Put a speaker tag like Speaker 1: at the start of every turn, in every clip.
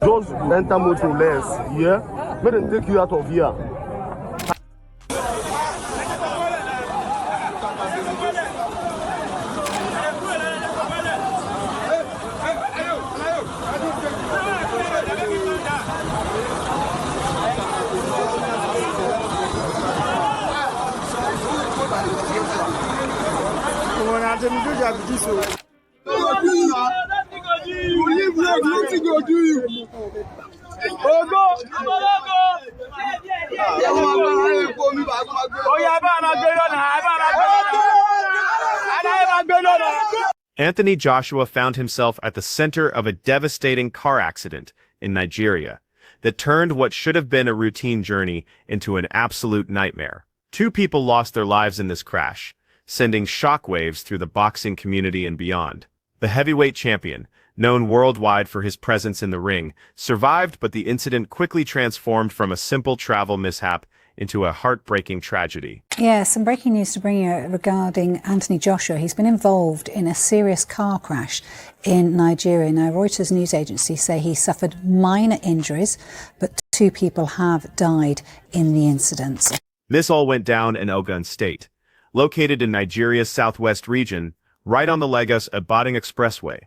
Speaker 1: Just enter motor less, yeah? Make them take you out of here.
Speaker 2: Anthony Joshua found himself at the center of a devastating car accident in Nigeria that turned what should have been a routine journey into an absolute nightmare. 2 people lost their lives in this crash, sending shockwaves through the boxing community and beyond. The heavyweight champion, known worldwide for his presence in the ring, survived, but the incident quickly transformed from a simple travel mishap into a heartbreaking tragedy.
Speaker 3: Yeah, some breaking news to bring you regarding Anthony Joshua. He's been involved in a serious car crash in Nigeria. Now, Reuters news agency say he suffered minor injuries, but 2 people have died in the incident.
Speaker 2: This all went down in Ogun State, located in Nigeria's southwest region, right on the Lagos-Ibadan Expressway.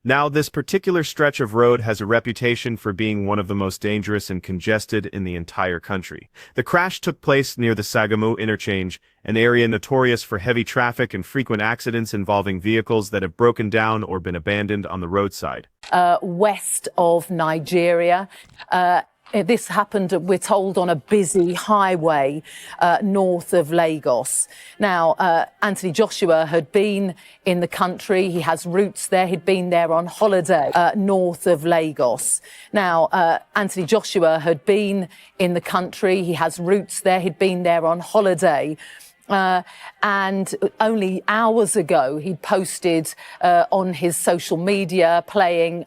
Speaker 2: Now, this particular stretch of road has a reputation for being one of the most dangerous and congested in the entire country. The crash took place near the Sagamu interchange, an area notorious for heavy traffic and frequent accidents involving vehicles that have broken down or been abandoned on the roadside.
Speaker 4: West of Nigeria. This happened, we're told, on a busy highway north of Lagos. Now, Anthony Joshua had been in the country. He has roots there. He'd been there on holiday north of Lagos. Now, Anthony Joshua had been in the country. He has roots there. He'd been there on holiday. And only hours ago, he posted on his social media playing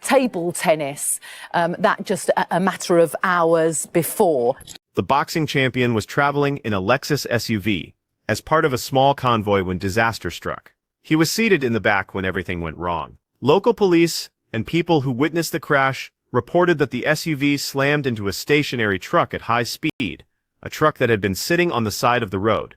Speaker 4: table tennis. That just a matter of hours before.
Speaker 2: The boxing champion was traveling in a Lexus SUV as part of a small convoy when disaster struck. He was seated in the back when everything went wrong. Local police and people who witnessed the crash reported that the SUV slammed into a stationary truck at high speed, a truck that had been sitting on the side of the road.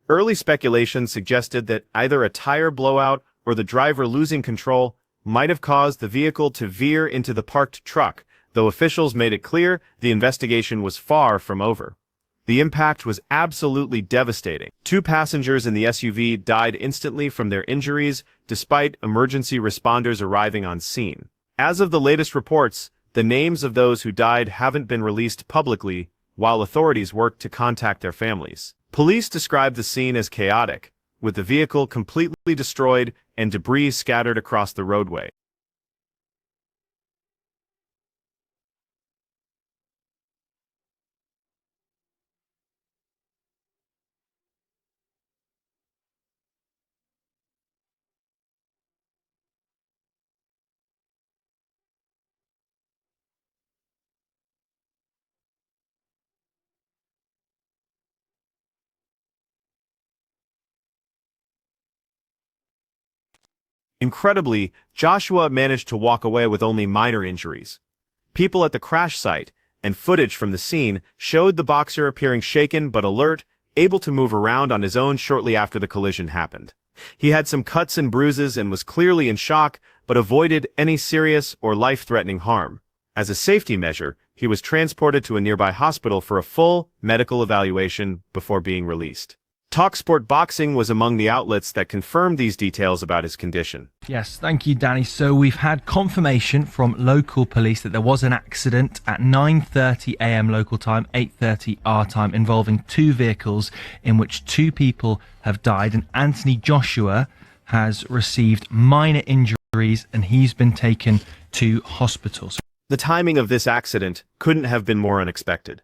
Speaker 2: Early speculation suggested that either a tire blowout or the driver losing control might have caused the vehicle to veer into the parked truck, though officials made it clear the investigation was far from over. The impact was absolutely devastating. 2 passengers in the SUV died instantly from their injuries, despite emergency responders arriving on scene. As of the latest reports, the names of those who died haven't been released publicly, while authorities work to contact their families. Police described the scene as chaotic, with the vehicle completely destroyed and debris scattered across the roadway. Incredibly, Joshua managed to walk away with only minor injuries. People at the crash site and footage from the scene showed the boxer appearing shaken but alert, able to move around on his own shortly after the collision happened. He had some cuts and bruises and was clearly in shock, but avoided any serious or life-threatening harm. As a safety measure, he was transported to a nearby hospital for a full medical evaluation before being released. TalkSport Boxing was among the outlets that confirmed these details about his condition.
Speaker 5: Yes, thank you, Danny. So we've had confirmation from local police that there was an accident at 9:30 a.m. local time, 8:30 our time, involving 2 vehicles in which 2 people have died, and Anthony Joshua has received minor injuries. and he's been taken to hospital.
Speaker 2: The timing of this accident couldn't have been more unexpected.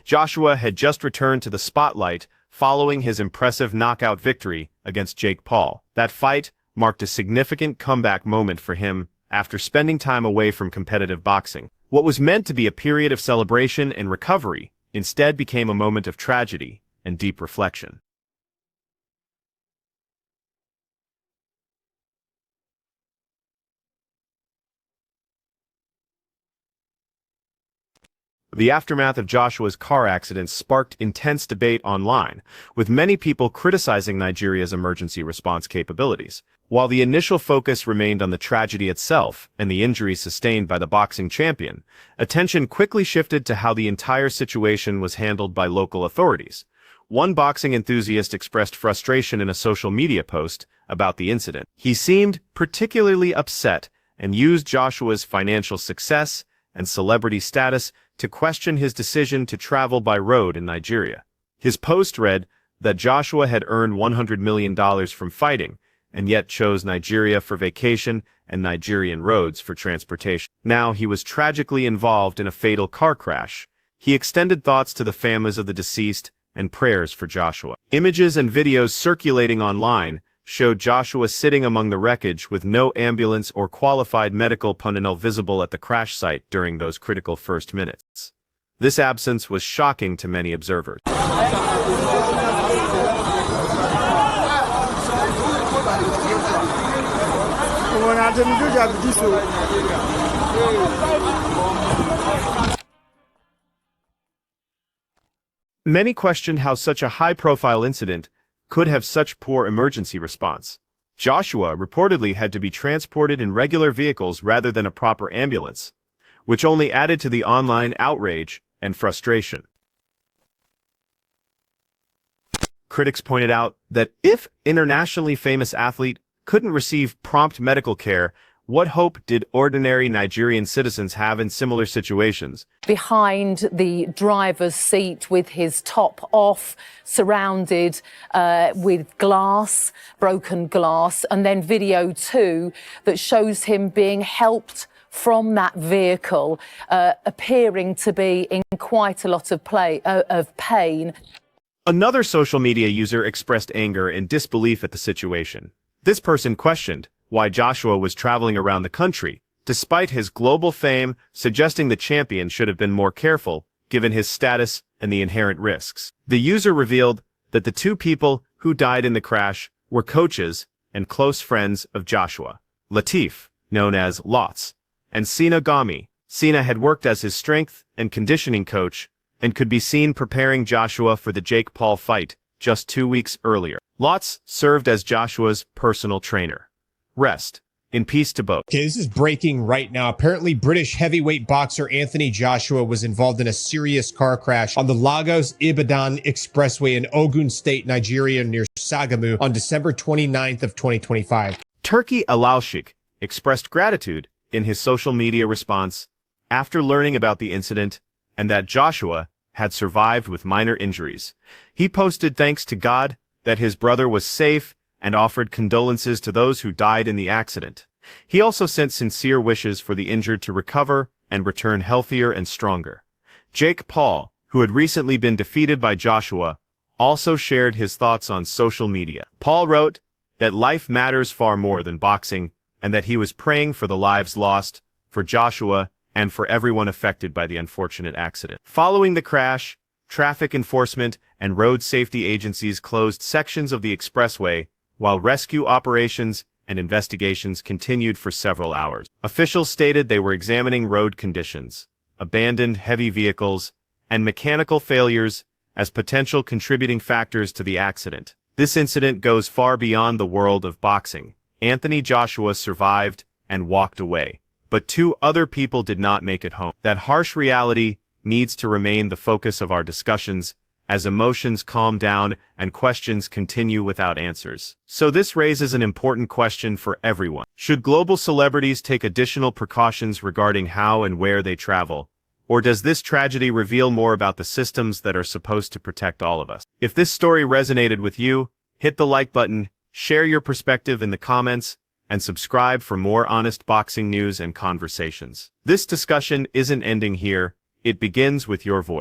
Speaker 2: Joshua had just returned to the spotlight following his impressive knockout victory against Jake Paul. That fight marked a significant comeback moment for him after spending time away from competitive boxing. What was meant to be a period of celebration and recovery instead became a moment of tragedy and deep reflection. The aftermath of Joshua's car accident sparked intense debate online, with many people criticizing Nigeria's emergency response capabilities. While the initial focus remained on the tragedy itself and the injuries sustained by the boxing champion, attention quickly shifted to how the entire situation was handled by local authorities. One boxing enthusiast expressed frustration in a social media post about the incident. He seemed particularly upset and used Joshua's financial success and celebrity status to question his decision to travel by road in Nigeria. His post read that Joshua had earned $100 million from fighting, and yet chose Nigeria for vacation and Nigerian roads for transportation. Now he was tragically involved in a fatal car crash. He extended thoughts to the families of the deceased and prayers for Joshua. Images and videos circulating online showed Joshua sitting among the wreckage with no ambulance or qualified medical personnel visible at the crash site during those critical first minutes. This absence was shocking to many observers. Many questioned how such a high-profile incident could have such poor emergency response. Joshua reportedly had to be transported in regular vehicles rather than a proper ambulance, which only added to the online outrage and frustration. Critics pointed out that if internationally famous athlete couldn't receive prompt medical care, what hope did ordinary Nigerian citizens have in similar situations?
Speaker 4: Behind the driver's seat with his top off, surrounded with glass, broken glass, and then video too that shows him being helped from that vehicle, appearing to be in quite a lot of pain.
Speaker 2: Another social media user expressed anger and disbelief at the situation. This person questioned why Joshua was traveling around the country, despite his global fame, suggesting the champion should have been more careful, given his status and the inherent risks. The user revealed that the two people who died in the crash were coaches and close friends of Joshua. Latif, known as Lots, and Sina Gami. Sina had worked as his strength and conditioning coach and could be seen preparing Joshua for the Jake Paul fight just 2 weeks earlier. Lots served as Joshua's personal trainer. Rest in peace to both.
Speaker 6: Okay, this is breaking right now. Apparently, British heavyweight boxer Anthony Joshua was involved in a serious car crash on the Lagos-Ibadan Expressway in Ogun State, Nigeria, near Sagamu on December 29th of 2025.
Speaker 2: Turkey Alalshik expressed gratitude in his social media response after learning about the incident and that Joshua had survived with minor injuries. He posted thanks to God that his brother was safe and offered condolences to those who died in the accident. He also sent sincere wishes for the injured to recover and return healthier and stronger. Jake Paul, who had recently been defeated by Joshua, also shared his thoughts on social media. Paul wrote that life matters far more than boxing and that he was praying for the lives lost, for Joshua, and for everyone affected by the unfortunate accident. Following the crash, traffic enforcement and road safety agencies closed sections of the expressway, while rescue operations and investigations continued for several hours. Officials stated they were examining road conditions, abandoned heavy vehicles, and mechanical failures as potential contributing factors to the accident. This incident goes far beyond the world of boxing. Anthony Joshua survived and walked away, but 2 other people did not make it home. That harsh reality needs to remain the focus of our discussions as emotions calm down and questions continue without answers. So this raises an important question for everyone. Should global celebrities take additional precautions regarding how and where they travel? Or does this tragedy reveal more about the systems that are supposed to protect all of us? If this story resonated with you, hit the like button, share your perspective in the comments, and subscribe for more honest boxing news and conversations. This discussion isn't ending here. It begins with your voice.